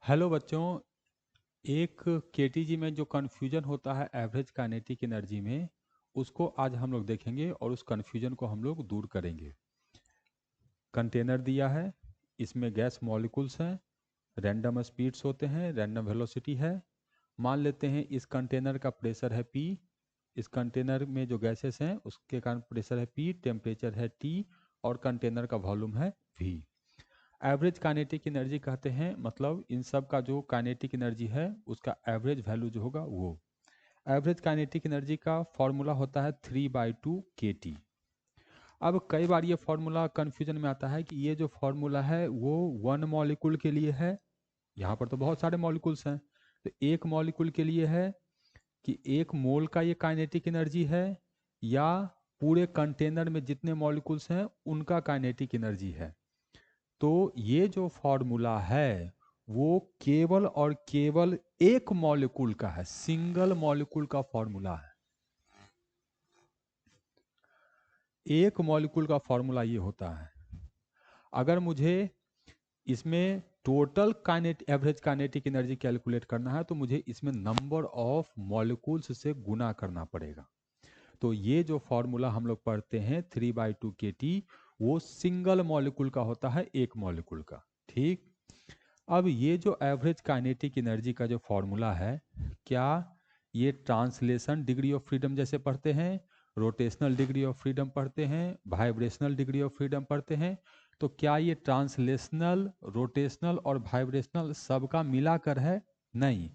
Hello बच्चों। एक KTG में जो कन्फ्यूजन होता है एवरेज काइनेटिक एनर्जी में, उसको आज हम लोग देखेंगे और उस कन्फ्यूजन को हम लोग दूर करेंगे। कंटेनर दिया है, इसमें गैस मॉलिक्यूल्स हैं, रैंडम स्पीड्स होते हैं, रैंडम वेलोसिटी है। मान लेते हैं इस कंटेनर का प्रेशर है P, इस कंटेनर में जो गैसेस हैं उसके कारण प्रेशर है P, टेम्परेचर है T और कंटेनर का वॉल्यूम है V। एवरेज काइनेटिक एनर्जी कहते हैं, मतलब इन सब का जो काइनेटिक एनर्जी है उसका एवरेज वैल्यू जो होगा वो। एवरेज काइनेटिक एनर्जी का फॉर्मूला होता है 3/2 kT। अब कई बार ये फॉर्मूला कन्फ्यूजन में आता है कि ये जो फॉर्मूला है वो वन मॉलिक्यूल के लिए है, यहाँ पर तो बहुत सारे मॉलिक्यूल्स हैं, तो एक मॉलिक्यूल के लिए है कि एक मोल का ये काइनेटिक एनर्जी है, या पूरे कंटेनर में जितने मॉलिक्यूल्स हैं उनका काइनेटिक एनर्जी है। तो ये जो फॉर्मूला है वो केवल और केवल एक मॉलिक्यूल का है, सिंगल मॉलिक्यूल का फॉर्मूला है। एक मॉलिक्यूल का फॉर्मूला ये होता है। अगर मुझे इसमें टोटल काइनेट एवरेज काइनेटिक एनर्जी कैलकुलेट करना है तो मुझे इसमें नंबर ऑफ मॉलिक्यूल्स से गुना करना पड़ेगा। तो ये जो फॉर्मूला हम लोग पढ़ते हैं 3/2 kT, वो सिंगल मॉलिक्यूल का होता है, एक मॉलिक्यूल का। ठीक। अब ये जो एवरेज काइनेटिक एनर्जी का जो फॉर्मूला है, क्या ये ट्रांसलेशन डिग्री ऑफ फ्रीडम जैसे पढ़ते हैं, रोटेशनल डिग्री ऑफ फ्रीडम पढ़ते हैं, वाइब्रेशनल डिग्री ऑफ फ्रीडम पढ़ते हैं, तो क्या ये ट्रांसलेशनल, रोटेशनल और वाइब्रेशनल सबका मिलाकर है? नहीं।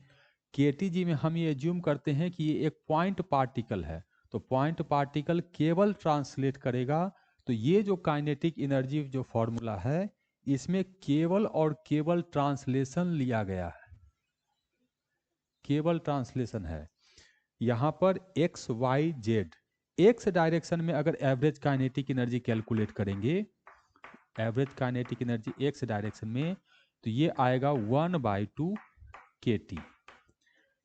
केटीजी में हम ये एज्यूम करते हैं कि ये एक पॉइंट पार्टिकल है, तो पॉइंट पार्टिकल केवल ट्रांसलेट करेगा। तो ये जो काइनेटिक एनर्जी जो फॉर्मूला है इसमें केवल और केवल ट्रांसलेशन लिया गया है, केवल ट्रांसलेशन है। यहां पर X Y Z, X direction में अगर एवरेज काइनेटिक एनर्जी कैलकुलेट करेंगे, average kinetic energy X direction में, तो ये आएगा 1/2 kT।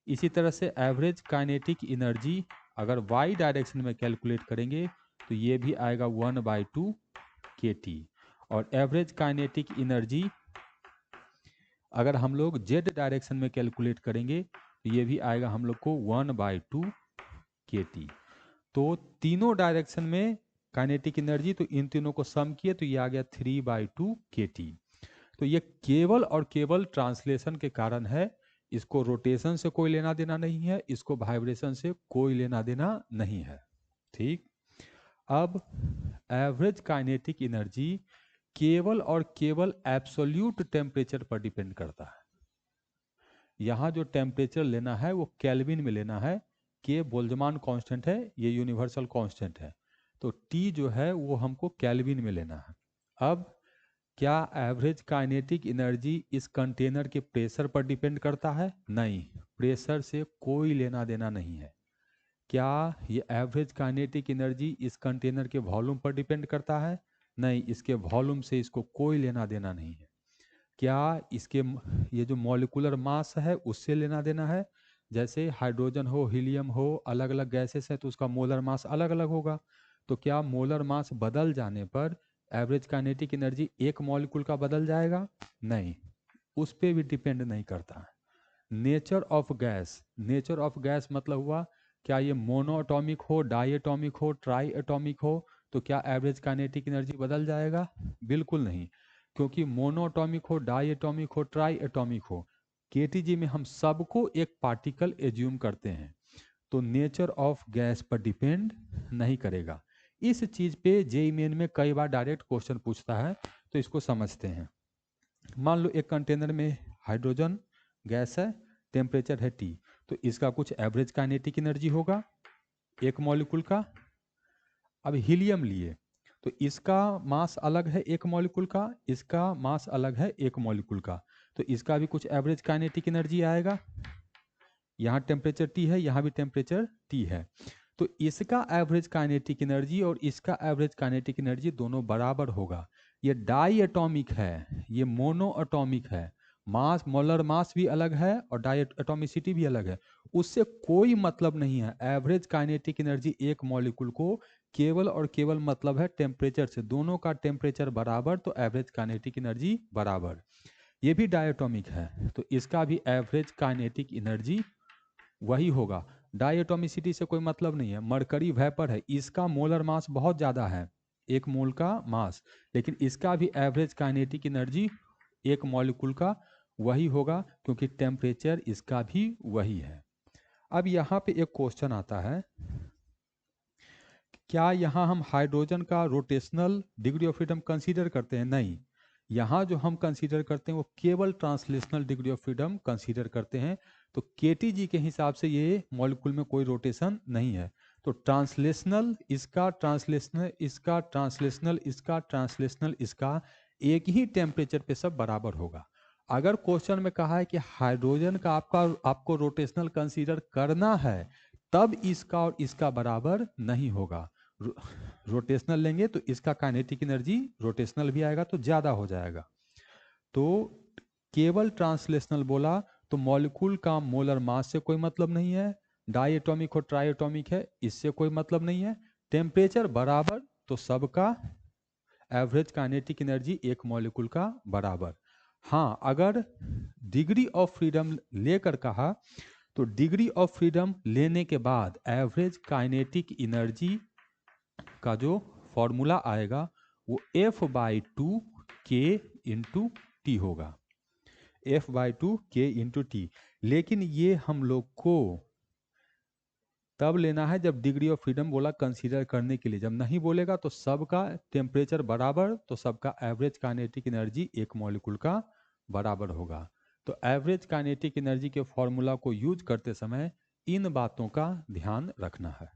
इसी तरह से एवरेज काइनेटिक एनर्जी अगर वाई डायरेक्शन में कैलकुलेट करेंगे तो ये भी आएगा 1/2 kT। और एवरेज काइनेटिक एनर्जी अगर हम लोग जेड डायरेक्शन में कैलकुलेट करेंगे तो ये भी आएगा हम लोग को 1/2 kT। तो तीनों डायरेक्शन में काइनेटिक एनर्जी, तो इन तीनों को सम किए तो ये आ गया 3/2 kT। तो ये केवल और केवल ट्रांसलेशन के कारण है, इसको रोटेशन से कोई लेना देना नहीं है, इसको वाइब्रेशन से कोई लेना देना नहीं है। ठीक। अब एवरेज काइनेटिक एनर्जी केवल और केवल एब्सोल्यूट टेम्परेचर पर डिपेंड करता है। यहाँ जो टेम्परेचर लेना है वो केल्विन में लेना है। के बोल्ट्जमान कांस्टेंट है, ये यूनिवर्सल कांस्टेंट है, तो टी जो है वो हमको केल्विन में लेना है। अब क्या एवरेज काइनेटिक एनर्जी इस कंटेनर के प्रेशर पर डिपेंड करता है? नहीं, प्रेशर से कोई लेना देना नहीं है। क्या ये एवरेज काइनेटिक एनर्जी इस कंटेनर के वॉल्यूम पर डिपेंड करता है? नहीं, इसके वॉल्यूम से इसको कोई लेना देना नहीं है। क्या इसके ये जो मॉलिक्यूलर मास है उससे लेना देना है? जैसे हाइड्रोजन हो, हीलियम हो, अलग अलग गैसेस है तो उसका मोलर मास अलग अलग होगा। तो क्या मोलर मास बदल जाने पर एवरेज काइनेटिक एनर्जी एक मॉलिक्यूल का बदल जाएगा? नहीं, उस पर भी डिपेंड नहीं करता है। Nature of gas, nature of gas मतलब हुआ क्या ये मोनो एटॉमिक हो, डाई एटॉमिक हो, ट्राई एटॉमिक हो, तो क्या एवरेज काइनेटिक एनर्जी बदल जाएगा? बिल्कुल नहीं, क्योंकि मोनो एटॉमिक हो, डाई एटॉमिक हो, ट्राई एटॉमिक हो, केटीजी में हम सबको एक पार्टिकल एज्यूम करते हैं, तो नेचर ऑफ गैस पर डिपेंड नहीं करेगा। इस चीज पे जेईई मेन में कई बार डायरेक्ट क्वेश्चन पूछता है, तो इसको समझते हैं। मान लो एक कंटेनर में हाइड्रोजन गैस है, टेम्परेचर है T, तो इसका कुछ एवरेज काइनेटिक एनर्जी होगा एक मॉलिक्यूल का। अब हीलियम लिए तो इसका मास अलग है एक मॉलिक्यूल का, इसका मास अलग है एक मॉलिक्यूल का, तो इसका भी कुछ एवरेज काइनेटिक एनर्जी आएगा। यहाँ टेम्परेचर T है, यहाँ भी टेम्परेचर T है, तो इसका एवरेज काइनेटिक एनर्जी और इसका एवरेज काइनेटिक एनर्जी दोनों बराबर होगा। ये डाई एटॉमिक है, ये मोनो एटॉमिक है, मास मोलर मास भी अलग है और डाई एटॉमिसिटी भी अलग है, उससे कोई मतलब नहीं है। एवरेज काइनेटिक एनर्जी एक मॉलिक्यूल को केवल और केवल मतलब है टेम्परेचर से, दोनों का टेम्परेचर बराबर तो एवरेज काइनेटिक एनर्जी बराबर। ये भी डायटोमिक है, तो इसका भी एवरेज काइनेटिक एनर्जी वही होगा। डायटोमिसिटी से कोई मतलब नहीं है, मरकरी वेपर है, इसका मोलर मास बहुत ज़्यादा है, 1 मोल का मास, लेकिन इसका भी एवरेज काइनेटिक एनर्जी एक मॉलिक्यूल का वही होगा, क्योंकि टेम्परेचर इसका भी वही है। अब यहाँ पे एक क्वेश्चन आता है, क्या यहाँ हम हाइड्रोजन का rotational degree of freedom consider करते हैं? नहीं, यहाँ जो हम कंसीडर करते हैं वो केवल translational degree of freedom consider करते हैं। तो केटीजी के हिसाब से ये मॉलिक्यूल में कोई रोटेशन नहीं है, तो ट्रांसलेशनल इसका, ट्रांसलेशनल इसका, ट्रांसलेशनल इसका, ट्रांसलेशनल इसका, एक ही टेम्परेचर पे सब बराबर होगा। अगर क्वेश्चन में कहा है कि हाइड्रोजन का आपको रोटेशनल कंसीडर करना है, तब इसका और इसका बराबर नहीं होगा। रोटेशनल लेंगे तो इसका काइनेटिक एनर्जी रोटेशनल भी आएगा तो ज़्यादा हो जाएगा। तो केवल ट्रांसलेशनल बोला तो मॉलिक्यूल का मोलर मास से कोई मतलब नहीं है, डायटोमिक हो ट्राइएटोमिक है इससे कोई मतलब नहीं है, टेम्परेचर बराबर तो सबका एवरेज काइनेटिक एनर्जी एक मॉलिक्यूल का बराबर। हाँ, अगर डिग्री ऑफ फ्रीडम लेकर कहा तो डिग्री ऑफ फ्रीडम लेने के बाद एवरेज काइनेटिक एनर्जी का जो फॉर्मूला आएगा वो F/2 K इंटू टी होगा, F/2 K इंटू टी। लेकिन ये हम लोग को तब लेना है जब डिग्री ऑफ फ्रीडम बोला कंसीडर करने के लिए, जब नहीं बोलेगा तो सबका टेम्परेचर बराबर तो सबका एवरेज काइनेटिक एनर्जी एक मॉलिक्यूल का बराबर होगा। तो एवरेज काइनेटिक एनर्जी के फॉर्मूला को यूज करते समय इन बातों का ध्यान रखना है।